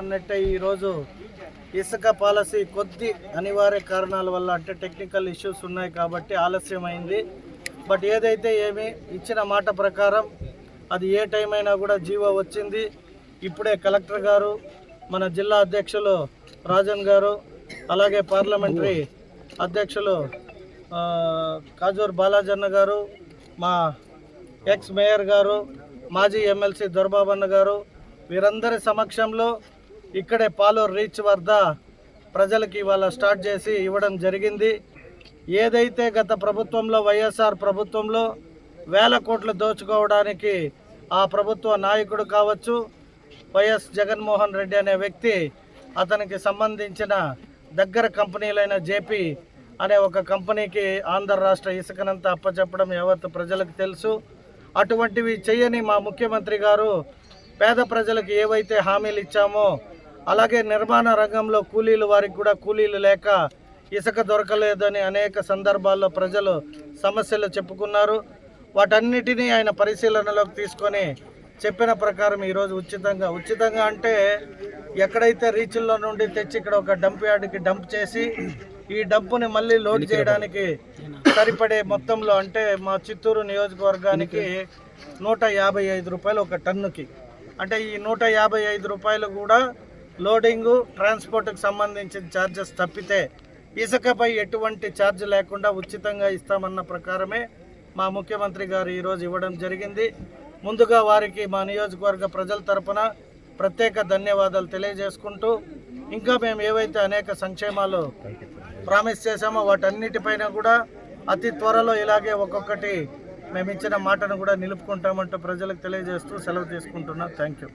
అన్నట్టే ఈరోజు ఇసుక పాలసీ కొద్ది అనివార్య కారణాల వల్ల అంటే టెక్నికల్ ఇష్యూస్ ఉన్నాయి కాబట్టి ఆలస్యమైంది. బట్ ఏదైతే ఏమి ఇచ్చిన మాట ప్రకారం అది ఏ టైం అయినా కూడా జీవో వచ్చింది. ఇప్పుడే కలెక్టర్ గారు, మన జిల్లా అధ్యక్షులు రాజన్ గారు, అలాగే పార్లమెంటరీ అధ్యక్షులు కాజూర్ బాలాజన్న గారు, మా ఎక్స్ మేయర్ గారు, మాజీ ఎమ్మెల్సీ దొరబాబన్న గారు, వీరందరి సమక్షంలో ఇక్కడే పాలూరు రీచ్ వద్ద ప్రజలకి ఇవాళ స్టార్ట్ చేసి ఇవ్వడం జరిగింది. ఏదైతే గత ప్రభుత్వంలో వైఎస్ఆర్ ప్రభుత్వంలో వేల కోట్లు దోచుకోవడానికి ఆ ప్రభుత్వ నాయకుడు కావచ్చు, వైఎస్ జగన్మోహన్ రెడ్డి అనే వ్యక్తి, అతనికి సంబంధించిన దగ్గర కంపెనీలైన జేపీ అనే ఒక కంపెనీకి ఆంధ్ర రాష్ట్ర ఇసుకనంతా అప్పచెప్పడం యావత్ ప్రజలకు తెలుసు. అటువంటివి చేయని మా ముఖ్యమంత్రి గారు పేద ప్రజలకు ఏవైతే హామీలు ఇచ్చామో, అలాగే నిర్మాణ రంగంలో కూలీలు, వారికి కూడా కూలీలు లేక ఇసుక దొరకలేదని అనేక సందర్భాల్లో ప్రజలు సమస్యలు చెప్పుకున్నారు. వాటన్నిటినీ ఆయన పరిశీలనలోకి తీసుకొని చెప్పిన ప్రకారం ఈరోజు ఉచితంగా అంటే ఎక్కడైతే రీచ్ల్లో నుండి తెచ్చి ఇక్కడ ఒక డంప్ యార్డ్కి డంప్ చేసి ఈ డంపుని మళ్ళీ లోడ్ చేయడానికి సరిపడే మొత్తంలో అంటే మా చిత్తూరు నియోజకవర్గానికి 155 రూపాయలు ఒక టన్నుకి. అంటే ఈ 155 రూపాయలు కూడా లోడింగు, ట్రాన్స్పోర్ట్కి సంబంధించిన ఛార్జెస్ తప్పితే ఇసుకపై ఎటువంటి ఛార్జ్ లేకుండా ఉచితంగా ఇస్తామన్న ప్రకారమే మా ముఖ్యమంత్రి గారు ఈరోజు ఇవ్వడం జరిగింది. ముందుగా వారికి మా నియోజకవర్గ ప్రజల తరపున ప్రత్యేక ధన్యవాదాలు తెలియజేసుకుంటూ, ఇంకా మేము ఏవైతే అనేక సంక్షేమాలు ప్రామిస్ చేశామో వాటన్నిటిపైన కూడా అతి త్వరలో ఇలాగే ఒక్కొక్కటి మేము ఇచ్చిన మాటను కూడా నిలుపుకుంటామంటూ ప్రజలకు తెలియజేస్తూ సెలవు తీసుకుంటున్నాం. Thank you.